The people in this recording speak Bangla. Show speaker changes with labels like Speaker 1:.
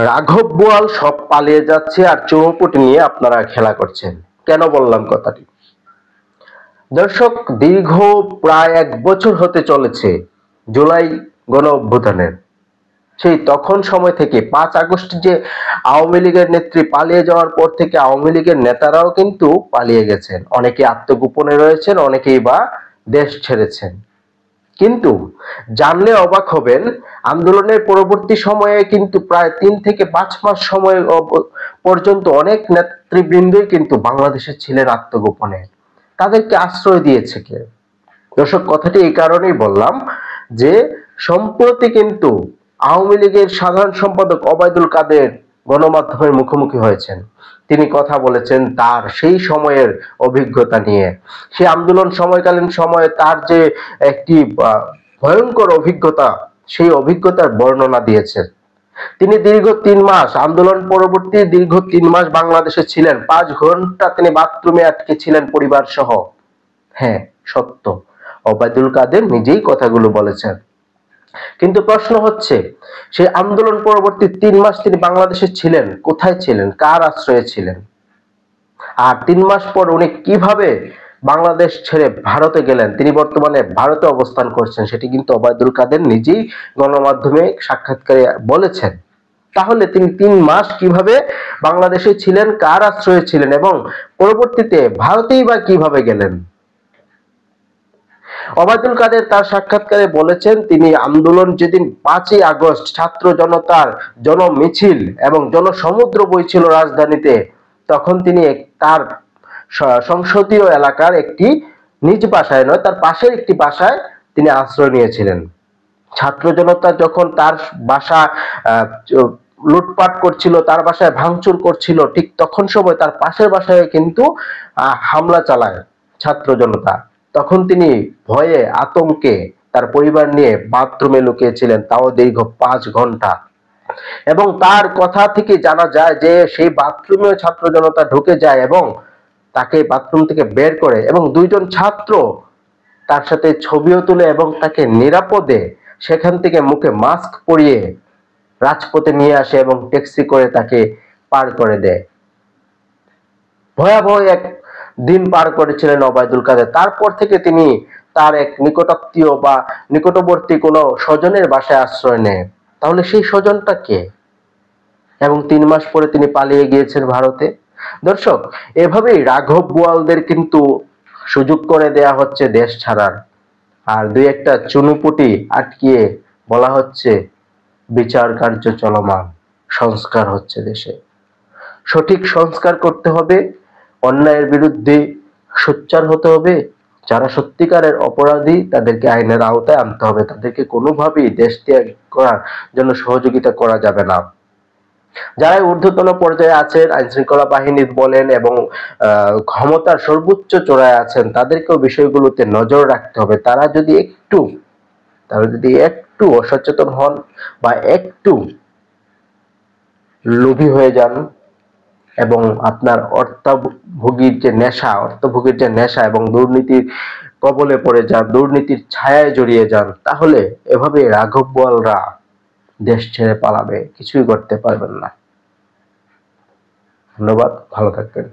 Speaker 1: রাঘব বোয়াল সব পালিয়ে যাচ্ছে আর চৌমুকুট নিয়ে আপনারা খেলা করছেন। কেন বললাম কথাটি? দর্শক, দীর্ঘ প্রায় 1 বছর হতে চলেছে জুলাই গণ অভ্যুত্থানের। সেই তখন সময় থেকে 5 আগস্ট যে আওয়ামী লীগের নেত্রী পালিয়ে যাওয়ার পর থেকে আওয়ামী লীগের নেতারাও কিন্তু পালিয়ে গেছেন। অনেকে আত্মগোপনে রয়েছেন, অনেকেই বা দেশ ছেড়েছেন। কিন্তু জানলে অবাক হবেন, আন্দোলনের পরবর্তী সময়ে কিন্তু প্রায় 3 থেকে 5 মাস সময় পর্যন্ত অনেক নেতৃবৃন্দই কিন্তু বাংলাদেশে ছিলেন আত্মগোপনে। তাদেরকে আশ্রয় দিয়েছে কে? দর্শক, কথাটি এই কারণেই বললাম যে সম্প্রতি কিন্তু আওয়ামী লীগের সাধারণ সম্পাদক ওবায়দুল কাদের গণমাধ্যমের মুখোমুখি হয়েছেন। তিনি কথা বলেছেন তার সেই সময়ের অভিজ্ঞতা নিয়ে। সেই আন্দোলন সময়কালীন সময়ে তার যে একটি ভয়ঙ্কর অভিজ্ঞতা, সেই অভিজ্ঞতার বর্ণনা দিয়েছেন। তিনি দীর্ঘ 3 মাস আন্দোলন পরবর্তী দীর্ঘ 3 মাস বাংলাদেশে ছিলেন। 5 ঘন্টা তিনি বাথরুমে আটকে ছিলেন পরিবার সহ। হ্যাঁ, সত্য, ওবায়দুল কাদের নিজেই কথাগুলো বলেছেন। কিন্তু প্রশ্ন হচ্ছে, সেই আন্দোলন পরবর্তী 3 মাস তিনি বাংলাদেশে ছিলেন, কোথায় ছিলেন, কার আশ্রয়ে ছিলেন? আর 3 মাস পর উনি কিভাবে বাংলাদেশ ছেড়ে ভারতে গেলেন? তিনি বর্তমানে ভারতে অবস্থান করছেন, সেটি কিন্তু ওবায়দুল কাদের নিজেই গণমাধ্যমে সাক্ষাৎকারে বলেছেন। তাহলে তিনি 3 মাস কিভাবে বাংলাদেশে ছিলেন, কার আশ্রয়ে ছিলেন এবং পরবর্তীতে ভারতেই বা কিভাবে গেলেন? ওবায়দুল কাদের তার সাক্ষাৎকারে বলেছেন, তিনি আন্দোলন যেদিন 5ই আগস্ট ছাত্র জনতার জনমিছিল এবং জনসমুদ্র বইছিল রাজধানীতে, তখন তিনি তার সংসদীয় এলাকার একটি নিজ বাসায় নয়, তার পাশের একটি বাসায় তিনি আশ্রয় নিয়েছিলেন। ছাত্র জনতা যখন তার বাসা লুটপাট করছিল, তার বাসায় ভাঙচুর করছিল, ঠিক তখন সময় তার পাশের বাসায় কিন্তু হামলা চালায় ছাত্র জনতা। তখন তিনি ভয়ে আতঙ্কে তার পরিবার নিয়ে বাথরুমে লুকিয়েছিলেন, তাও দীর্ঘ 5 ঘন্টা। এবং তার কথা থেকে জানা যায় যে সেই বাথরুমে ছাত্র জনতা ঢুকে যায় এবং তাকে বাথরুম থেকে বের করে এবং 2জন ছাত্র তার সাথে ছবিও তুলে এবং তাকে নিরাপদে সেখান থেকে মুখে মাস্ক পরিয়ে রাজপথে নিয়ে আসে এবং ট্যাক্সি করে তাকে পার করে দেয়। ভয়াবহ এক দিন পার করেছিলেন ওবায়দুল কাদের। তারপর থেকে তিনি তার এক নিকটাত্মীয় বা নিকটবর্তী কোনো স্বজনের বাসায় আশ্রয় নেয়। তাহলে সেই স্বজনটা কে? এবং 3 মাস পরে তিনি পালিয়ে গিয়েছেন ভারতে। দর্শক, এভাবেই রাঘব বোয়ালদের কিন্তু সুযোগ করে দেয়া হচ্ছে দেশ ছাড়ার। আর 2-1টা চুনুপুটি আটকিয়ে বলা হচ্ছে বিচার কার্য চলমান, সংস্কার হচ্ছে দেশে। সঠিক সংস্কার করতে হবে, অন্যায়ের বিরুদ্ধে সোচ্চার হতে হবে। যারা সত্যিকারের অপরাধী তাদেরকে আইনের আওতায় আনতে হবে, তাদেরকে কোনোভাবেই দেশ ত্যাগ করার জন্য সহযোগিতা করা যাবে না। যারা ঊর্ধ্বতন পর্যায়ে আছেন, আইন শৃঙ্খলা বাহিনী বলেন এবং ক্ষমতার সর্বোচ্চ চূড়ায় আছেন, তাদেরকেও বিষয়গুলোতে নজর রাখতে হবে। তারা যদি একটু অসচেতন হন বা একটু লোভী হয়ে যান এবং আপনার অর্থভোগীর যে নেশা এবং দুর্নীতির কবলে পড়ে যান, দুর্নীতির ছায়ায় জড়িয়ে যান, তাহলে এভাবে রাঘব বোয়ালরা দেশ ছেড়ে পালাবে, কিছুই করতে পারবেন না। ধন্যবাদ, ভালো থাকবেন।